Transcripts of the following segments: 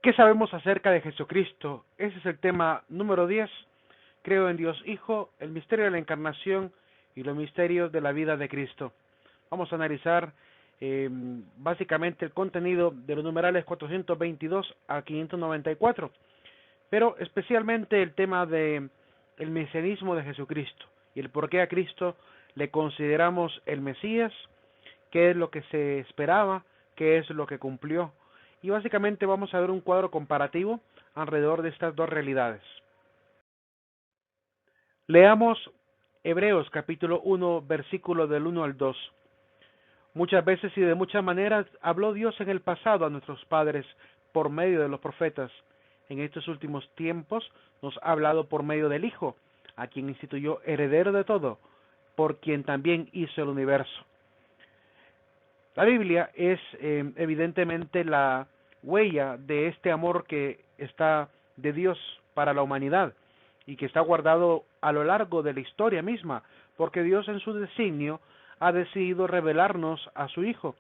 ¿Qué sabemos acerca de Jesucristo? Ese es el tema número 10. Creo en Dios Hijo, el misterio de la encarnación y los misterios de la vida de Cristo. Vamos a analizar básicamente el contenido de los numerales 422 a 594, pero especialmente el tema de el mesianismo de Jesucristo y el por qué a Cristo le consideramos el Mesías, qué es lo que se esperaba, qué es lo que cumplió. Y básicamente vamos a ver un cuadro comparativo alrededor de estas dos realidades. Leamos Hebreos capítulo 1, versículo del 1 al 2. Muchas veces y de muchas maneras habló Dios en el pasado a nuestros padres por medio de los profetas. En estos últimos tiempos nos ha hablado por medio del Hijo, a quien instituyó heredero de todo, por quien también hizo el universo. La Biblia es evidentemente la huella de este amor que está de Dios para la humanidad y que está guardado a lo largo de la historia misma, porque Dios en su designio ha decidido revelarnos a su Hijo.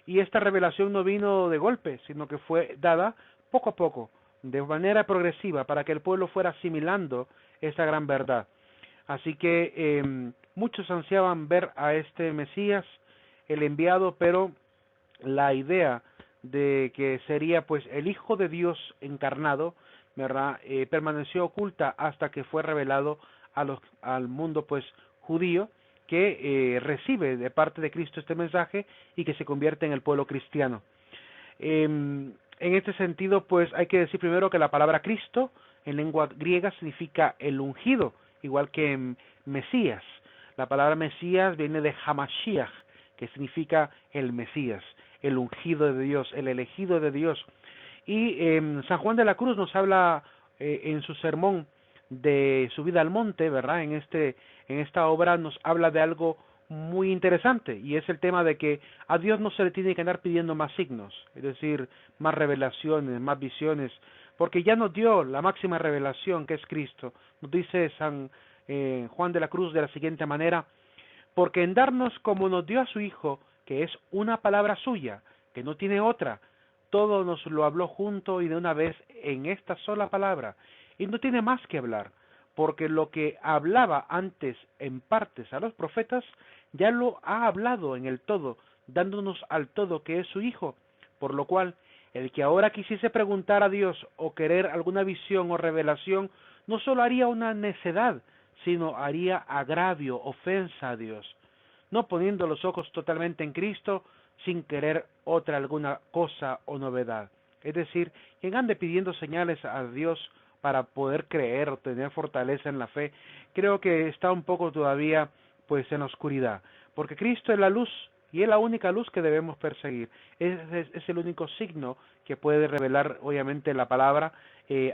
Y esta revelación no vino de golpe, sino que fue dada poco a poco, de manera progresiva, para que el pueblo fuera asimilando esta gran verdad. Así que muchos ansiaban ver a este Mesías, el enviado, pero la idea de que sería pues el Hijo de Dios encarnado, ¿verdad? Permaneció oculta hasta que fue revelado al mundo pues judío, que recibe de parte de Cristo este mensaje y que se convierte en el pueblo cristiano. En este sentido, pues hay que decir primero que la palabra Cristo en lengua griega significa el ungido, igual que Mesías. La palabra Mesías viene de Hamashiach, que significa el Mesías, el ungido de Dios, el elegido de Dios. Y San Juan de la Cruz nos habla en su sermón de subida al monte, ¿verdad? En esta obra nos habla de algo muy interesante, y es el tema de que a Dios no se le tiene que andar pidiendo más signos, es decir, más revelaciones, más visiones, porque ya nos dio la máxima revelación, que es Cristo. Nos dice San Juan de la Cruz de la siguiente manera: porque en darnos como nos dio a su Hijo, que es una palabra suya, que no tiene otra, todo nos lo habló junto y de una vez en esta sola palabra, y no tiene más que hablar, porque lo que hablaba antes en partes a los profetas, ya lo ha hablado en el todo, dándonos al todo que es su Hijo, por lo cual el que ahora quisiese preguntar a Dios o querer alguna visión o revelación, no solo haría una necedad, sino haría agravio, ofensa a Dios, no poniendo los ojos totalmente en Cristo, sin querer otra alguna cosa o novedad. Es decir, quien ande pidiendo señales a Dios para poder creer o tener fortaleza en la fe, creo que está un poco todavía pues en la oscuridad, porque Cristo es la luz y es la única luz que debemos perseguir. Es el único signo que puede revelar obviamente la palabra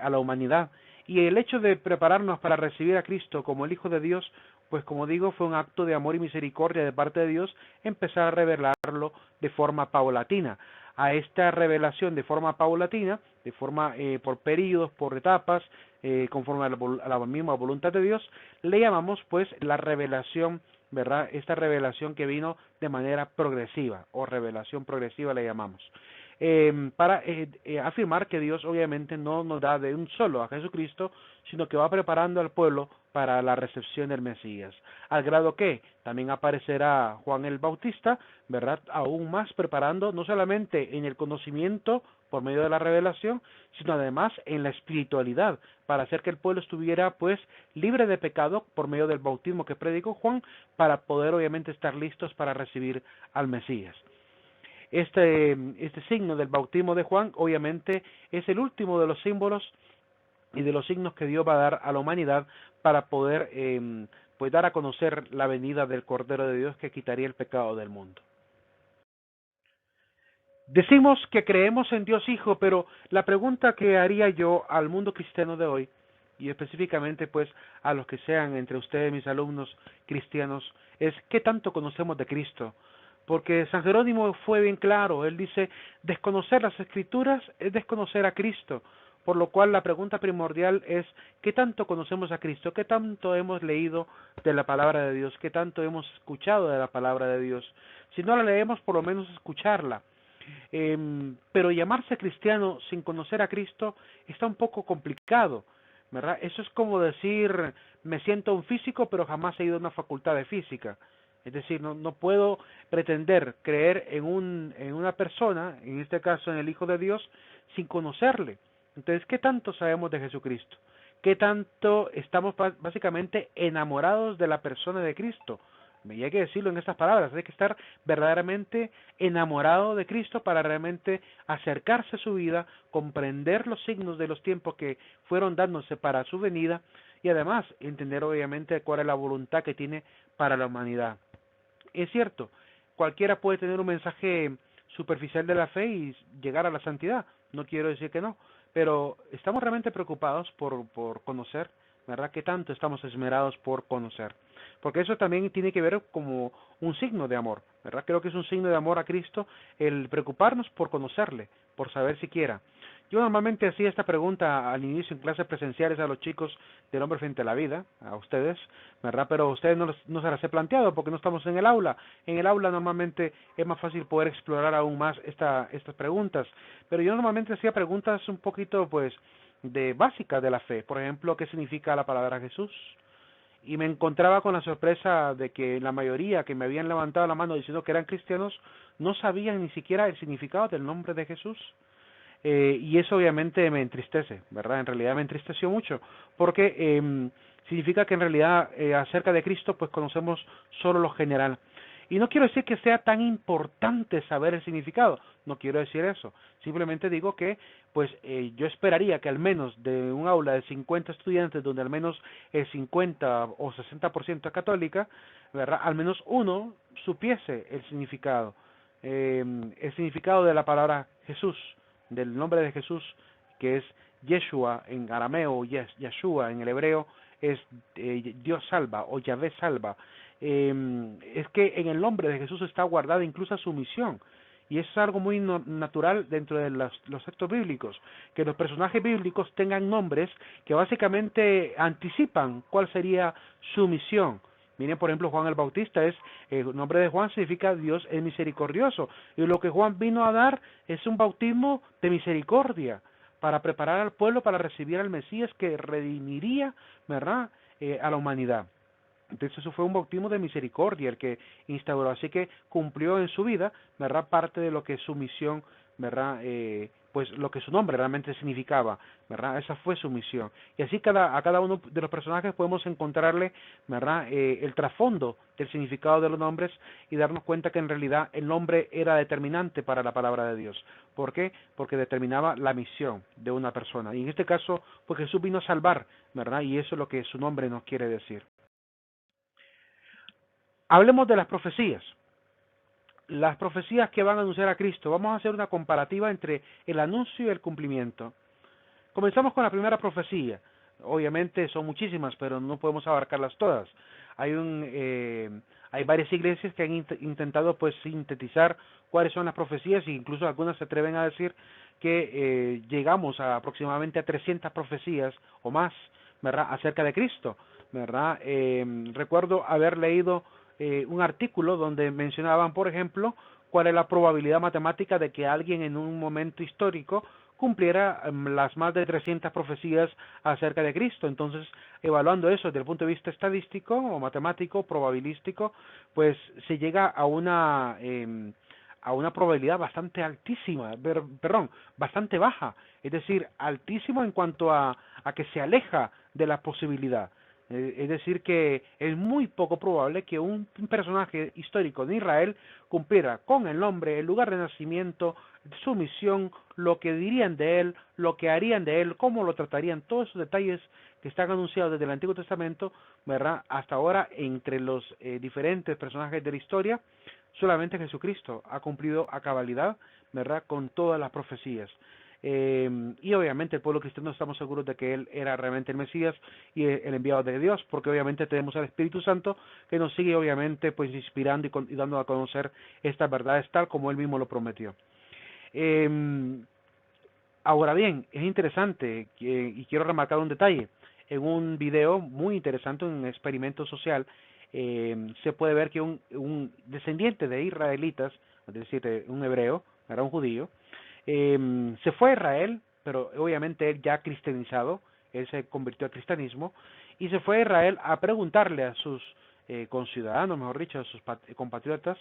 a la humanidad. Y el hecho de prepararnos para recibir a Cristo como el Hijo de Dios, pues como digo, fue un acto de amor y misericordia de parte de Dios, empezar a revelarlo de forma paulatina. A esta revelación de forma paulatina, de forma por periodos, por etapas, conforme a la misma voluntad de Dios, le llamamos pues la revelación, ¿verdad? Esta revelación que vino de manera progresiva, o revelación progresiva le llamamos. Para afirmar que Dios obviamente no nos da de un solo a Jesucristo, sino que va preparando al pueblo para la recepción del Mesías, al grado que también aparecerá Juan el Bautista, ¿verdad? Aún más preparando no solamente en el conocimiento por medio de la revelación, sino además en la espiritualidad, para hacer que el pueblo estuviera pues libre de pecado por medio del bautismo que predicó Juan, para poder obviamente estar listos para recibir al Mesías. Este signo del bautismo de Juan obviamente es el último de los símbolos y de los signos que Dios va a dar a la humanidad para poder pues dar a conocer la venida del Cordero de Dios que quitaría el pecado del mundo. Decimos que creemos en Dios Hijo, pero la pregunta que haría yo al mundo cristiano de hoy, y específicamente pues a los que sean entre ustedes mis alumnos cristianos, es ¿qué tanto conocemos de Cristo? Porque San Jerónimo fue bien claro, él dice, desconocer las Escrituras es desconocer a Cristo, por lo cual la pregunta primordial es ¿qué tanto conocemos a Cristo? ¿Qué tanto hemos leído de la palabra de Dios? ¿Qué tanto hemos escuchado de la palabra de Dios? Si no la leemos, por lo menos escucharla. Pero llamarse cristiano sin conocer a Cristo está un poco complicado, ¿verdad? Eso es como decir, me siento un físico, pero jamás he ido a una facultad de física. Es decir, no puedo pretender creer en una persona, en este caso en el Hijo de Dios, sin conocerle. Entonces, ¿qué tanto sabemos de Jesucristo? ¿Qué tanto estamos básicamente enamorados de la persona de Cristo? Y hay que decirlo en estas palabras, hay que estar verdaderamente enamorado de Cristo para realmente acercarse a su vida, comprender los signos de los tiempos que fueron dándose para su venida y además entender obviamente cuál es la voluntad que tiene para la humanidad. Es cierto, cualquiera puede tener un mensaje superficial de la fe y llegar a la santidad, no quiero decir que no, pero estamos realmente preocupados por conocer, ¿verdad? ¿Qué tanto estamos esmerados por conocer? Porque eso también tiene que ver como un signo de amor, ¿verdad? Creo que es un signo de amor a Cristo el preocuparnos por conocerle, por saber siquiera. Yo normalmente hacía esta pregunta al inicio en clases presenciales a los chicos del Hombre Frente a la Vida, a ustedes, ¿verdad? Pero ustedes no se las he planteado porque no estamos en el aula. En el aula normalmente es más fácil poder explorar aún más estas preguntas. Pero yo normalmente hacía preguntas un poquito, pues, de básicas de la fe. Por ejemplo, ¿qué significa la palabra Jesús? Y me encontraba con la sorpresa de que la mayoría que me habían levantado la mano diciendo que eran cristianos no sabían ni siquiera el significado del nombre de Jesús. Y eso obviamente me entristece, ¿verdad? En realidad me entristeció mucho, porque significa que en realidad acerca de Cristo pues conocemos solo lo general. Y no quiero decir que sea tan importante saber el significado, no quiero decir eso. Simplemente digo que pues yo esperaría que al menos de un aula de 50 estudiantes, donde al menos el 50 o 60% es católica, ¿verdad? Al menos uno supiese el significado de la palabra Jesús, del nombre de Jesús, que es Yeshua en arameo, Yeshua en el hebreo, es Dios salva o Yahvé salva. Es que en el nombre de Jesús está guardada incluso su misión. Y eso es algo muy natural dentro de los textos bíblicos, que los personajes bíblicos tengan nombres que básicamente anticipan cuál sería su misión. Miren, por ejemplo, Juan el Bautista el nombre de Juan significa Dios es misericordioso. Y lo que Juan vino a dar es un bautismo de misericordia para preparar al pueblo para recibir al Mesías que redimiría, ¿verdad?, a la humanidad. Entonces eso fue un bautismo de misericordia el que instauró, así que cumplió en su vida, ¿verdad?, parte de lo que su misión, ¿verdad?, pues lo que su nombre realmente significaba, ¿verdad? Esa fue su misión. Y así a cada uno de los personajes podemos encontrarle, ¿verdad?, el trasfondo del significado de los nombres y darnos cuenta que en realidad el nombre era determinante para la palabra de Dios. ¿Por qué? Porque determinaba la misión de una persona. Y en este caso, pues Jesús vino a salvar, ¿verdad? Y eso es lo que su nombre nos quiere decir. Hablemos de las profecías. Las profecías que van a anunciar a Cristo. Vamos a hacer una comparativa entre el anuncio y el cumplimiento. Comenzamos con la primera profecía. Obviamente son muchísimas, pero no podemos abarcarlas todas. Hay varias iglesias que han intentado pues sintetizar cuáles son las profecías e incluso algunas se atreven a decir que llegamos a aproximadamente a 300 profecías o más, ¿verdad?, acerca de Cristo, ¿verdad? Recuerdo haber leído un artículo donde mencionaban, por ejemplo, cuál es la probabilidad matemática de que alguien en un momento histórico cumpliera las más de 300 profecías acerca de Cristo. Entonces, evaluando eso desde el punto de vista estadístico o matemático, probabilístico, pues se llega a una probabilidad bastante altísima, perdón, bastante baja, es decir, altísima en cuanto a que se aleja de la posibilidad. Es decir, que es muy poco probable que un personaje histórico de Israel cumpliera con el nombre, el lugar de nacimiento, su misión, lo que dirían de él, lo que harían de él, cómo lo tratarían, todos esos detalles que están anunciados desde el Antiguo Testamento, ¿verdad? Hasta ahora, entre los diferentes personajes de la historia, solamente Jesucristo ha cumplido a cabalidad, ¿verdad?, con todas las profecías. Y obviamente el pueblo cristiano estamos seguros de que él era realmente el Mesías y el enviado de Dios, porque obviamente tenemos al Espíritu Santo que nos sigue obviamente pues inspirando y dando a conocer estas verdades tal como él mismo lo prometió. Eh, Ahora bien, es interesante y quiero remarcar un detalle. En un video muy interesante, un experimento social, se puede ver que un descendiente de israelitas, es decir, un hebreo, era un judío, se fue a Israel, pero obviamente él ya cristianizado, él se convirtió al cristianismo, y se fue a Israel a preguntarle a sus conciudadanos, mejor dicho, a sus compatriotas,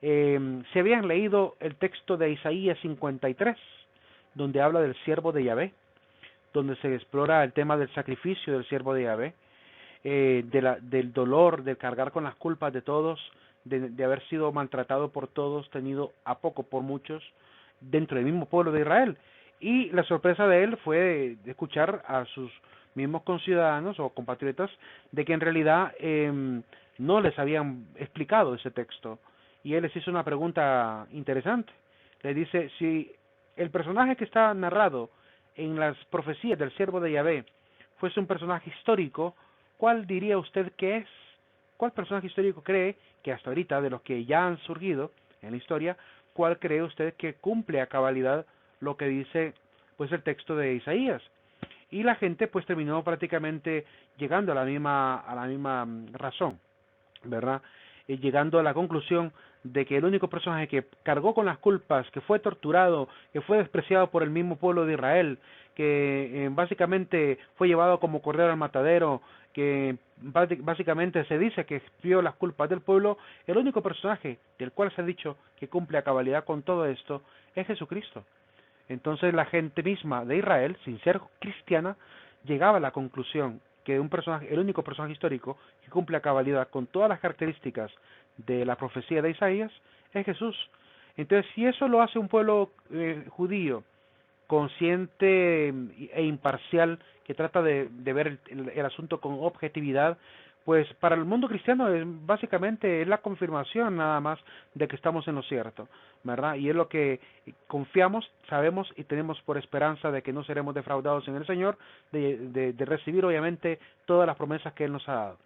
si habían leído el texto de Isaías 53, donde habla del siervo de Yahvé, donde se explora el tema del sacrificio del siervo de Yahvé, del dolor, de cargar con las culpas de todos, de haber sido maltratado por todos, tenido a poco por muchos, dentro del mismo pueblo de Israel. Y la sorpresa de él fue de escuchar a sus mismos conciudadanos o compatriotas de que en realidad no les habían explicado ese texto. Y él les hizo una pregunta interesante. Le dice, si el personaje que está narrado en las profecías del siervo de Yahvé fuese un personaje histórico, ¿cuál diría usted que es? ¿Cuál personaje histórico cree que hasta ahorita, de los que ya han surgido en la historia, cuál cree usted que cumple a cabalidad lo que dice pues el texto de Isaías? Y la gente pues terminó prácticamente llegando a la misma razón, ¿verdad? Llegando a la conclusión de que el único personaje que cargó con las culpas, que fue torturado, que fue despreciado por el mismo pueblo de Israel, que básicamente fue llevado como cordero al matadero, que básicamente se dice que expió las culpas del pueblo, el único personaje del cual se ha dicho que cumple a cabalidad con todo esto es Jesucristo. Entonces la gente misma de Israel, sin ser cristiana, llegaba a la conclusión que un personaje, el único personaje histórico que cumple a cabalidad con todas las características de la profecía de Isaías es Jesús. Entonces, si eso lo hace un pueblo judío consciente e imparcial, que trata de ver el asunto con objetividad, pues para el mundo cristiano básicamente es la confirmación nada más de que estamos en lo cierto, ¿verdad? Y es lo que confiamos, sabemos y tenemos por esperanza de que no seremos defraudados en el Señor, de recibir obviamente todas las promesas que Él nos ha dado.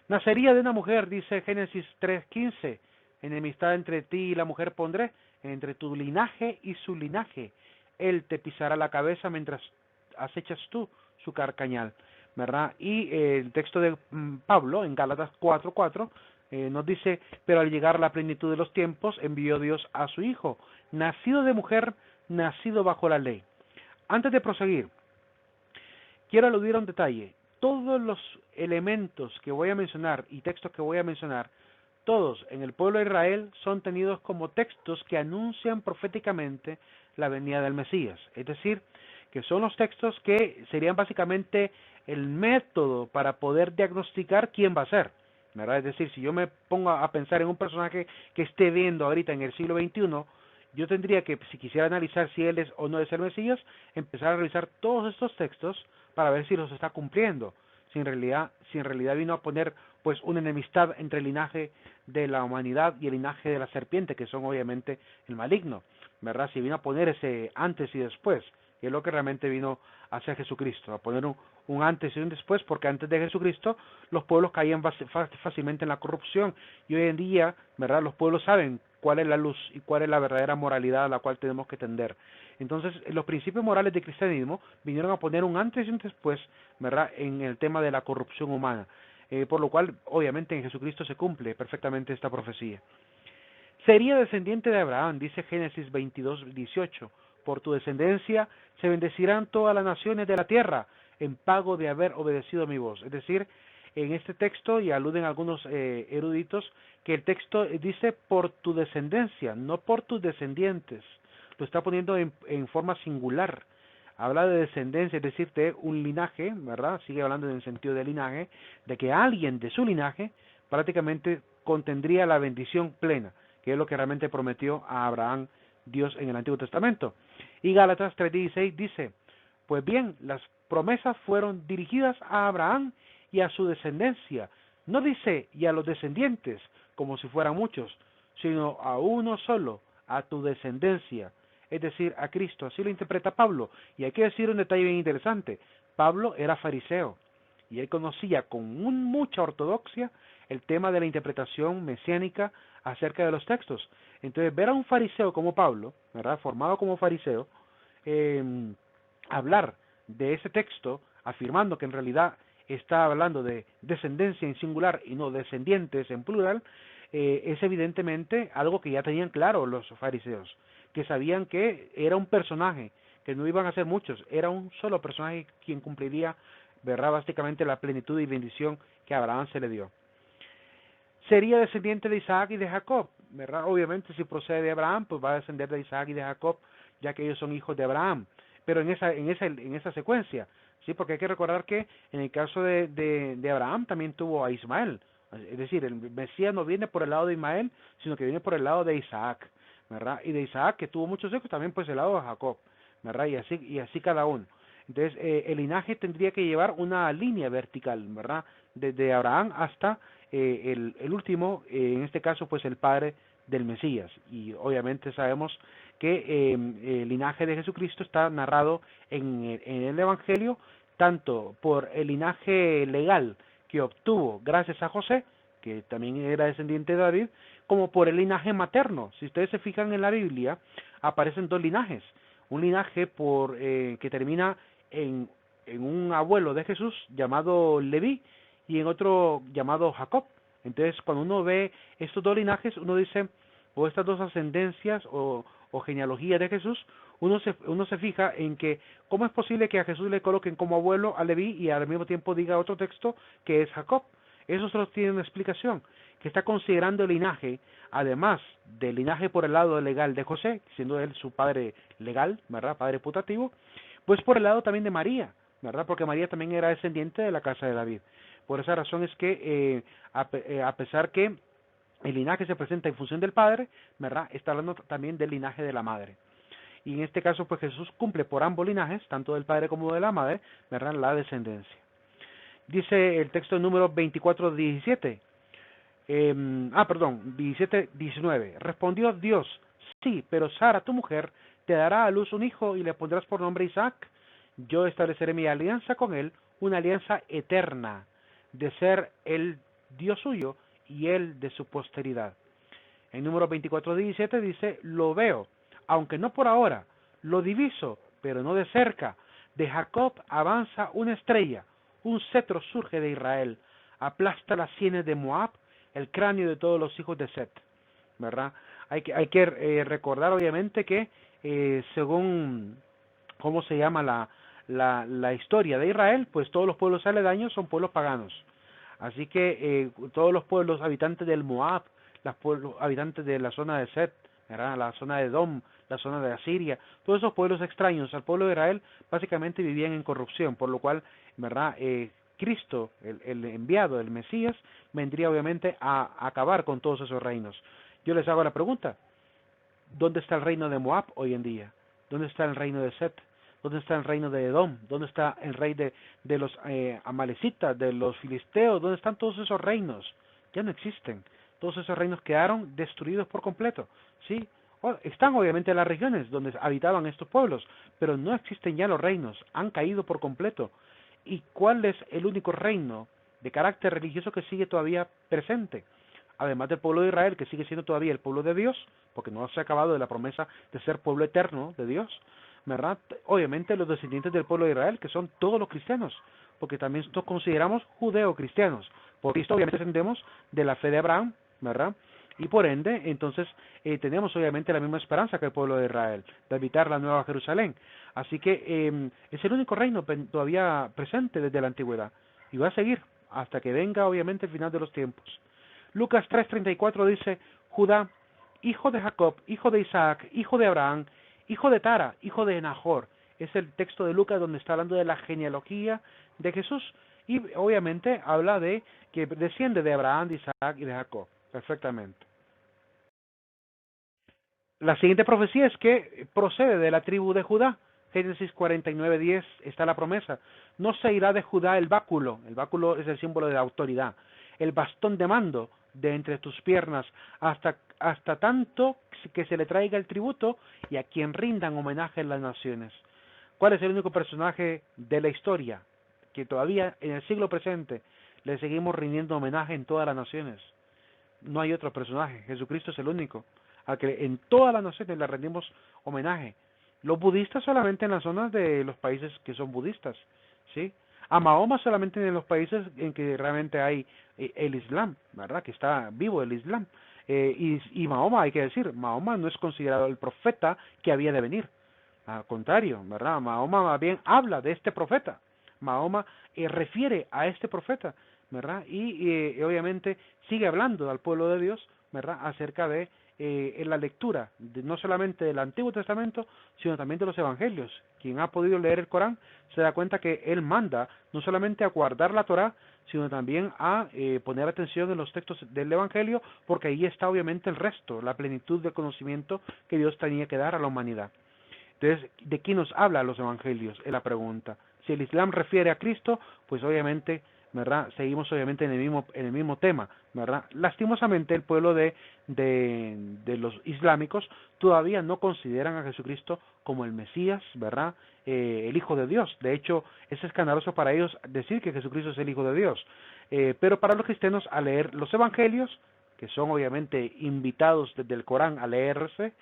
Nacería de una mujer, dice Génesis 3:15, enemistad entre ti y la mujer pondré, entre tu linaje y su linaje. Él te pisará la cabeza mientras acechas tú su carcañal, ¿verdad? Y el texto de Pablo en Gálatas 4:4 nos dice, pero al llegar la plenitud de los tiempos envió Dios a su Hijo, nacido de mujer, nacido bajo la ley. Antes de proseguir, quiero aludir a un detalle. Todos los elementos que voy a mencionar y textos que voy a mencionar, todos en el pueblo de Israel son tenidos como textos que anuncian proféticamente la venida del Mesías. Es decir, que son los textos que serían básicamente el método para poder diagnosticar quién va a ser, ¿verdad? Es decir, si yo me pongo a pensar en un personaje que esté viendo ahorita en el siglo XXI, yo tendría que, si quisiera analizar si él es o no es el Mesías, empezar a revisar todos estos textos para ver si los está cumpliendo, si en realidad vino a poner pues una enemistad entre el linaje de la humanidad y el linaje de la serpiente, que son obviamente el maligno, ¿verdad? Si vino a poner ese antes y después, que es lo que realmente vino a hacer Jesucristo, a poner un antes y un después, porque antes de Jesucristo los pueblos caían fácilmente en la corrupción, y hoy en día, ¿verdad? Los pueblos saben cuál es la luz y cuál es la verdadera moralidad a la cual tenemos que tender. Entonces, los principios morales del cristianismo vinieron a poner un antes y un después, ¿verdad?, en el tema de la corrupción humana, por lo cual, obviamente, en Jesucristo se cumple perfectamente esta profecía. Sería descendiente de Abraham, dice Génesis 22:18. Por tu descendencia se bendecirán todas las naciones de la tierra, en pago de haber obedecido a mi voz. Es decir, en este texto, y aluden algunos eruditos, que el texto dice por tu descendencia, no por tus descendientes. Lo está poniendo en forma singular. Habla de descendencia, es decir, de un linaje, ¿verdad? Sigue hablando en el sentido de linaje, de que alguien de su linaje prácticamente contendría la bendición plena, que es lo que realmente prometió a Abraham Dios en el Antiguo Testamento. Y Gálatas 3:16 dice, pues bien, las promesas fueron dirigidas a Abraham y a su descendencia. No dice y a los descendientes, como si fueran muchos, sino a uno solo, a tu descendencia, es decir, a Cristo. Así lo interpreta Pablo. Y hay que decir un detalle bien interesante. Pablo era fariseo y él conocía con mucha ortodoxia el tema de la interpretación mesiánica acerca de los textos. Entonces, ver a un fariseo como Pablo, ¿verdad?, formado como fariseo, hablar de ese texto, afirmando que en realidad está hablando de descendencia en singular y no descendientes en plural, es evidentemente algo que ya tenían claro los fariseos. que sabían que era un personaje, que no iban a ser muchos, era un solo personaje quien cumpliría, ¿verdad?, básicamente la plenitud y bendición que a Abraham se le dio. Sería descendiente de Isaac y de Jacob, ¿verdad? Obviamente si procede de Abraham, pues va a descender de Isaac y de Jacob, ya que ellos son hijos de Abraham, pero en esa secuencia, sí, porque hay que recordar que en el caso de Abraham también tuvo a Ismael, es decir, el Mesías no viene por el lado de Ismael, sino que viene por el lado de Isaac, ¿verdad? Y de Isaac, que tuvo muchos hijos, también pues el lado de Jacob, ¿verdad? Y así cada uno. Entonces, el linaje tendría que llevar una línea vertical, ¿verdad? Desde Abraham hasta el último, en este caso, pues el padre del Mesías. Y obviamente sabemos que el linaje de Jesucristo está narrado en el Evangelio, tanto por el linaje legal que obtuvo gracias a José, que también era descendiente de David, como por el linaje materno. Si ustedes se fijan en la Biblia, aparecen dos linajes. Un linaje que termina en, en un abuelo de Jesús llamado Leví y en otro llamado Jacob. Entonces, cuando uno ve estos dos linajes, uno dice, o estas dos ascendencias o genealogías de Jesús, uno se fija en que cómo es posible que a Jesús le coloquen como abuelo a Leví y al mismo tiempo diga otro texto que es Jacob. Eso solo tiene una explicación, que está considerando el linaje, además del linaje por el lado legal de José, siendo él su padre legal, ¿verdad?, padre putativo, pues por el lado también de María, ¿verdad?, porque María también era descendiente de la casa de David. Por esa razón es que, a pesar que el linaje se presenta en función del padre, ¿verdad?, está hablando también del linaje de la madre. Y en este caso, pues Jesús cumple por ambos linajes, tanto del padre como de la madre, ¿verdad?, la descendencia. Dice el texto número 24:17. 17:19. Respondió Dios, sí, pero Sara, tu mujer, te dará a luz un hijo y le pondrás por nombre Isaac. Yo estableceré mi alianza con él, una alianza eterna, de ser el Dios suyo y él de su posteridad. En número 24:17 dice, lo veo, aunque no por ahora, lo diviso, pero no de cerca. De Jacob avanza una estrella, un cetro surge de Israel, aplasta las sienes de Moab, el cráneo de todos los hijos de Set, ¿verdad? Hay que recordar obviamente que según cómo se llama la historia de Israel, pues todos los pueblos aledaños son pueblos paganos. Así que todos los pueblos habitantes del Moab, los pueblos habitantes de la zona de Set, ¿verdad?, la zona de Edom, la zona de Asiria, todos esos pueblos extraños al pueblo de Israel básicamente vivían en corrupción, por lo cual, ¿verdad?, Cristo, el enviado, el Mesías, vendría obviamente a acabar con todos esos reinos. Yo les hago la pregunta, ¿dónde está el reino de Moab hoy en día? ¿Dónde está el reino de Set? ¿Dónde está el reino de Edom? ¿Dónde está el rey de los amalecitas, de los filisteos? ¿Dónde están todos esos reinos? Ya no existen. Todos esos reinos quedaron destruidos por completo. ¿Sí? Están obviamente las regiones donde habitaban estos pueblos, pero no existen ya los reinos. Han caído por completo. ¿Y cuál es el único reino de carácter religioso que sigue todavía presente? Además del pueblo de Israel, que sigue siendo todavía el pueblo de Dios, porque no se ha acabado de la promesa de ser pueblo eterno de Dios, ¿verdad? Obviamente los descendientes del pueblo de Israel, que son todos los cristianos, porque también nos consideramos judeo-cristianos. Por esto obviamente descendemos de la fe de Abraham, ¿verdad? Y por ende, entonces, tenemos obviamente la misma esperanza que el pueblo de Israel, de habitar la nueva Jerusalén. Así que es el único reino todavía presente desde la antigüedad, y va a seguir hasta que venga obviamente el final de los tiempos. Lucas 3:34 dice, Judá, hijo de Jacob, hijo de Isaac, hijo de Abraham, hijo de Tara, hijo de Nahor. Es el texto de Lucas donde está hablando de la genealogía de Jesús y obviamente habla de que desciende de Abraham, de Isaac y de Jacob. Perfectamente. La siguiente profecía es que procede de la tribu de Judá. Génesis 49:10 está la promesa. No se irá de Judá el báculo es el símbolo de la autoridad, el bastón de mando de entre tus piernas, hasta tanto que se le traiga el tributo y a quien rindan homenaje en las naciones. ¿Cuál es el único personaje de la historia que todavía en el siglo presente le seguimos rindiendo homenaje en todas las naciones? No hay otro personaje, Jesucristo es el único, al que en todas las naciones le rendimos homenaje. Los budistas solamente en las zonas de los países que son budistas, ¿sí? A Mahoma solamente en los países en que realmente hay el Islam, ¿verdad? Que está vivo el Islam. Y Mahoma, hay que decir, Mahoma no es considerado el profeta que había de venir. Al contrario, ¿verdad? Mahoma más bien habla de este profeta. Mahoma refiere a este profeta, ¿verdad? Y obviamente sigue hablando al pueblo de Dios, ¿verdad? Acerca de en la lectura, no solamente del Antiguo Testamento, sino también de los Evangelios. Quien ha podido leer el Corán se da cuenta que él manda no solamente a guardar la Torá, sino también a poner atención en los textos del Evangelio, porque ahí está obviamente el resto, la plenitud del conocimiento que Dios tenía que dar a la humanidad. Entonces, ¿de quién nos habla los evangelios? Es la pregunta. Si el Islam refiere a Cristo, pues obviamente, ¿verdad? Seguimos obviamente en el mismo tema, ¿verdad? Lastimosamente el pueblo de los islámicos todavía no consideran a Jesucristo como el Mesías, ¿verdad? El Hijo de Dios. De hecho, es escandaloso para ellos decir que Jesucristo es el Hijo de Dios. Pero para los cristianos, al leer los evangelios, que son obviamente invitados desde el Corán a leerse,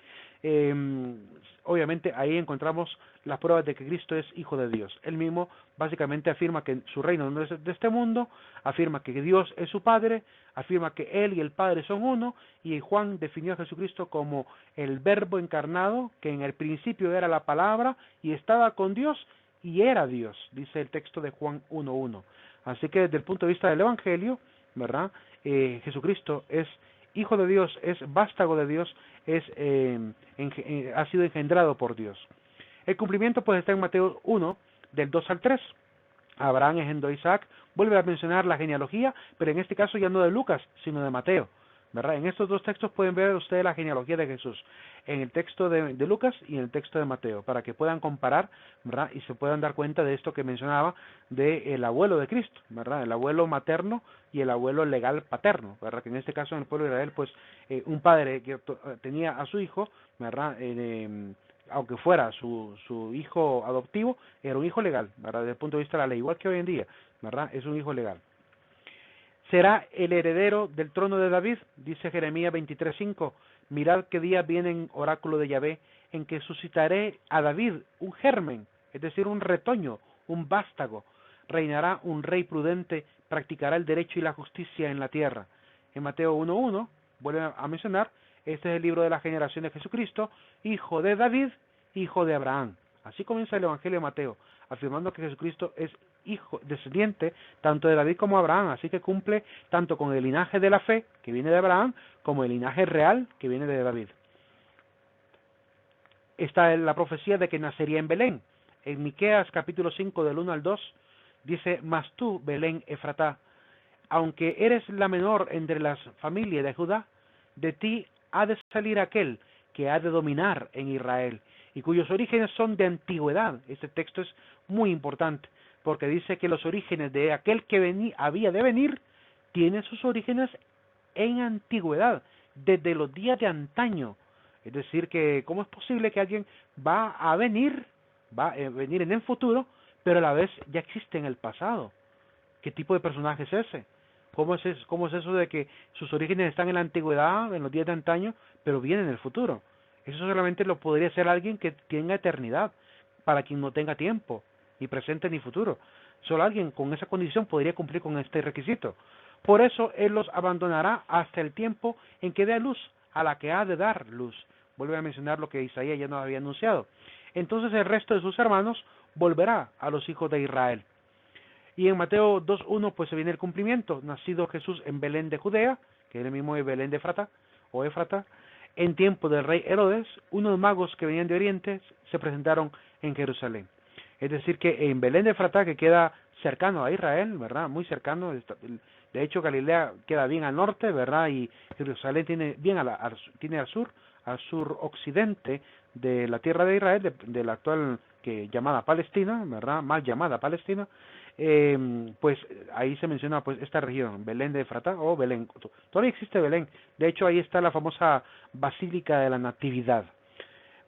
obviamente ahí encontramos las pruebas de que Cristo es Hijo de Dios. Él mismo básicamente afirma que su reino no es de este mundo, afirma que Dios es su Padre, afirma que Él y el Padre son uno, y Juan definió a Jesucristo como el Verbo encarnado, que en el principio era la palabra, y estaba con Dios, y era Dios, dice el texto de Juan 1:1. Así que desde el punto de vista del Evangelio, ¿verdad? Jesucristo es Hijo de Dios, es vástago de Dios, ha sido engendrado por Dios. El cumplimiento pues está en Mateo 1, del 2 al 3. Abraham engendró a Isaac, vuelve a mencionar la genealogía, pero en este caso ya no de Lucas, sino de Mateo, ¿verdad? En estos dos textos pueden ver ustedes la genealogía de Jesús, en el texto de Lucas y en el texto de Mateo, para que puedan comparar, ¿verdad? Y se puedan dar cuenta de esto que mencionaba del abuelo de Cristo, ¿verdad? El abuelo materno y el abuelo legal paterno, ¿verdad? Que en este caso en el pueblo de Israel, pues un padre que tenía a su hijo, ¿verdad? Aunque fuera su hijo adoptivo, era un hijo legal, ¿verdad? Desde el punto de vista de la ley, igual que hoy en día, ¿verdad? Es un hijo legal. Será el heredero del trono de David, dice Jeremías 23:5. Mirad qué día viene en oráculo de Yahvé, en que suscitaré a David un germen, es decir, un retoño, un vástago. Reinará un rey prudente, practicará el derecho y la justicia en la tierra. En Mateo 1:1, vuelve a mencionar, este es el libro de la generación de Jesucristo, hijo de David, hijo de Abraham. Así comienza el Evangelio de Mateo, afirmando que Jesucristo es hijo, descendiente tanto de David como Abraham, así que cumple tanto con el linaje de la fe, que viene de Abraham, como el linaje real, que viene de David. Está la profecía de que nacería en Belén. En Miqueas capítulo 5 del 1 al 2 dice: mas tú, Belén Efratá, aunque eres la menor entre las familias de Judá, de ti ha de salir aquel que ha de dominar en Israel, y cuyos orígenes son de antigüedad. Este texto es muy importante, porque dice que los orígenes de aquel que había de venir tienen sus orígenes en antigüedad, desde los días de antaño. Es decir, que cómo es posible que alguien va a venir en el futuro, pero a la vez ya existe en el pasado. ¿Qué tipo de personaje es ese? ¿Cómo es eso de que sus orígenes están en la antigüedad, en los días de antaño, pero viene en el futuro? Eso solamente lo podría ser alguien que tenga eternidad, para quien no tenga tiempo, ni presente ni futuro. Solo alguien con esa condición podría cumplir con este requisito. Por eso Él los abandonará hasta el tiempo en que dé luz, a la que ha de dar luz. Vuelve a mencionar lo que Isaías ya nos había anunciado. Entonces el resto de sus hermanos volverá a los hijos de Israel. Y en Mateo 2:1 pues se viene el cumplimiento: nacido Jesús en Belén de Judea, que es el mismo de Belén de Efrata, o Éfrata, en tiempo del rey Herodes, unos magos que venían de Oriente se presentaron en Jerusalén. Es decir, que en Belén de Efrata, que queda cercano a Israel, ¿verdad? Muy cercano. De hecho, Galilea queda bien al norte, ¿verdad? Y Jerusalén tiene bien tiene al sur occidente de la tierra de Israel, de la actual llamada Palestina, ¿verdad? Mal llamada Palestina. Pues ahí se menciona pues esta región, Belén de Efratá o Belén. Todavía existe Belén. De hecho, ahí está la famosa Basílica de la Natividad.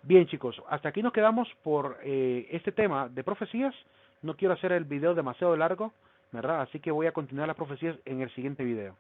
Bien, chicos, hasta aquí nos quedamos por este tema de profecías. No quiero hacer el video demasiado largo, ¿verdad? Así que voy a continuar las profecías en el siguiente video.